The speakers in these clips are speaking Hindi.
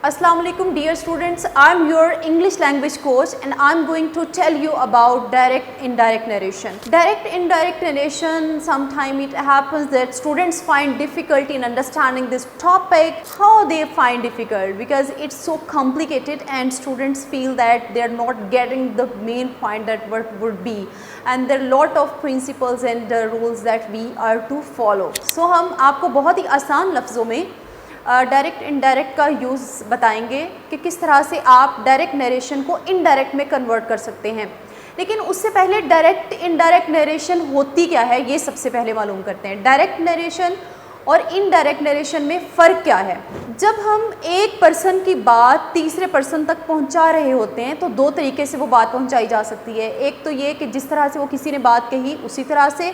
Assalamu alaikum dear students, I am your English language coach and I am going to tell you about direct indirect narration. Direct indirect narration, sometimes it happens that students find difficulty in understanding this topic. How they find difficult? Because it's so complicated and students feel that they are not getting the main point that what would be, and there are lot of principles and rules that we are to follow. So हम आपको बहुत ही आसान लफ्ज़ों में डायरेक्ट इनडायरेक्ट का यूज़ बताएंगे कि किस तरह से आप डायरेक्ट नरेशन को इनडायरेक्ट में कन्वर्ट कर सकते हैं। लेकिन उससे पहले डायरेक्ट इनडायरेक्ट नरेशन होती क्या है ये सबसे पहले मालूम करते हैं। डायरेक्ट नरेशन और इनडायरेक्ट नरेशन में फ़र्क क्या है। जब हम एक पर्सन की बात तीसरे पर्सन तक पहुंचा रहे होते हैं तो दो तरीके से वो बात पहुंचाई जा सकती है। एक तो ये कि जिस तरह से वो किसी ने बात कही उसी तरह से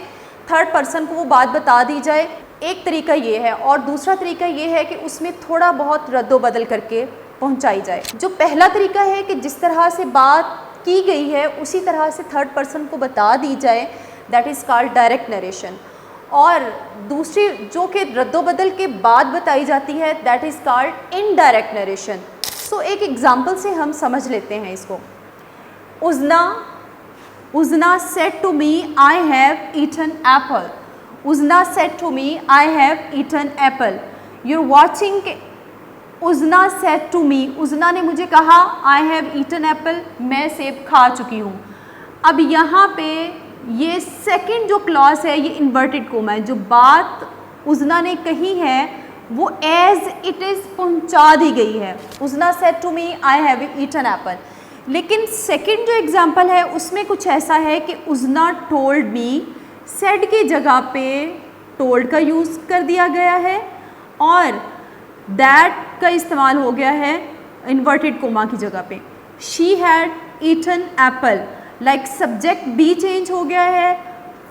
थर्ड पर्सन को वो बात बता दी जाए, एक तरीका ये है। और दूसरा तरीका ये है कि उसमें थोड़ा बहुत रद्दो बदल करके पहुंचाई जाए। जो पहला तरीका है कि जिस तरह से बात की गई है उसी तरह से थर्ड पर्सन को बता दी जाए, that is called direct narration. और दूसरी जो कि रद्दो बदल के बाद बताई जाती है, that is called indirect narration. So एक एग्जांपल से हम समझ लेते हैं इसको। Uzna said to me I have eaten apple. Uzna said to me I have eaten apple. You're watching. Uzna said to me, Uzna ने मुझे कहा आई हैव ईटन एप्पल, मैं सेब खा चुकी हूँ। अब यहाँ पे ये सेकंड जो क्लॉज है ये इन्वर्टेड कोमा है। जो बात उज़ना ने कही है वो एज इट इज़ पहुँचा दी गई है। Uzna said to me I have eaten apple. लेकिन सेकंड जो एग्जांपल है उसमें कुछ ऐसा है कि उज़ना टोल्ड मी, सेड की जगह पे टोल्ड का यूज़ कर दिया गया है और दैट का इस्तेमाल हो गया है इन्वर्टेड कोमा की जगह पे। She had eaten apple, like subject बी चेंज हो गया है,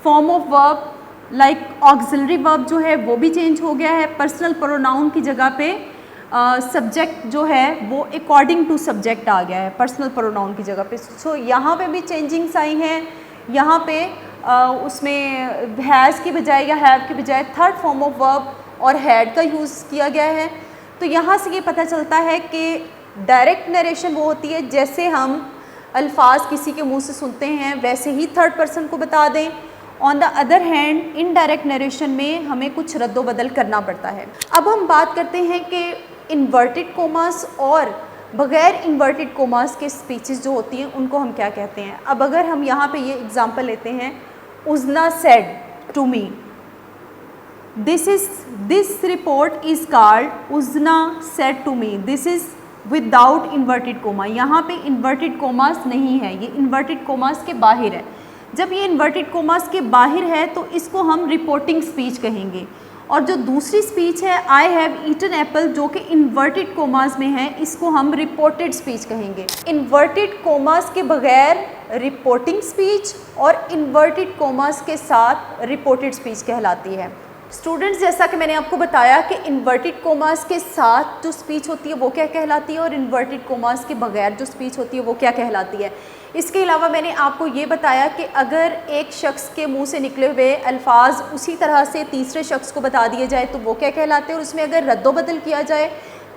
form of verb like auxiliary verb जो है वो भी चेंज हो गया है। पर्सनल प्रोनाउन की जगह पे सब्जेक्ट जो है वो अकॉर्डिंग टू सब्जेक्ट आ गया है पर्सनल प्रोनाउन की जगह पे। सो यहाँ पे भी चेंजिंग्स आई हैं। यहाँ पे उसमें हैज़ की बजाय या हैव की बजाय थर्ड फॉर्म ऑफ वर्ब और हैड का यूज़ किया गया है। तो यहाँ से ये पता चलता है कि डायरेक्ट नरेशन वो होती है जैसे हम अल्फाज किसी के मुंह से सुनते हैं वैसे ही थर्ड पर्सन को बता दें। On the other hand indirect narration में हमें कुछ रद्दो बदल करना पड़ता है। अब हम बात करते हैं कि इन्वर्टेड कोमास और बग़ैर इन्वर्टेड कोमास के स्पीचेस जो होती हैं उनको हम क्या कहते हैं। अब अगर हम यहाँ पे ये एग्जांपल लेते हैं, Uzna said to me, this report is called Uzna said to me. This is without inverted comma. यहाँ पे इन्वर्टेड कोमास नहीं है, ये इन्वर्टेड कोमास के बाहर है। जब ये इन्वर्टेड कोमास के बाहर है तो इसको हम रिपोर्टिंग स्पीच कहेंगे। और जो दूसरी स्पीच है आई हैव ईटन एप्पल जो कि इन्वर्टेड कोमास में है, इसको हम रिपोर्टेड स्पीच कहेंगे। इन्वर्टेड कोमास के बगैर रिपोर्टिंग स्पीच और इन्वर्टेड कोमास के साथ रिपोर्टेड स्पीच कहलाती है। स्टूडेंट्स, जैसा कि मैंने आपको बताया कि इन्वर्टेड कोमास के साथ जो स्पीच होती है वो क्या कहलाती है और इन्वर्टेड कोमास के बगैर जो स्पीच होती है वो क्या कहलाती है। इसके अलावा मैंने आपको ये बताया कि अगर एक शख्स के मुंह से निकले हुए अल्फाज उसी तरह से तीसरे शख्स को बता दिए जाए तो वो क्या कहलाते हैं और उसमें अगर रद्दो बदल किया जाए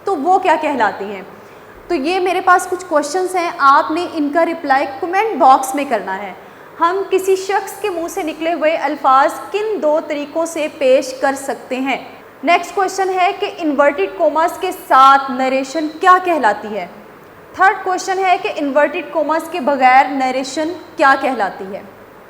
तो वो क्या कहलाती हैं। तो ये मेरे पास कुछ क्वेश्चंस हैं, आपने इनका रिप्लाई कमेंट बॉक्स में करना है। हम किसी शख्स के मुंह से निकले हुए अल्फाज किन दो तरीक़ों से पेश कर सकते हैं। नेक्स्ट क्वेश्चन है कि इन्वर्टेड कोमास के साथ नरेशन क्या कहलाती है। थर्ड क्वेश्चन है कि इन्वर्टेड कोमास के बगैर नरेशन क्या कहलाती है।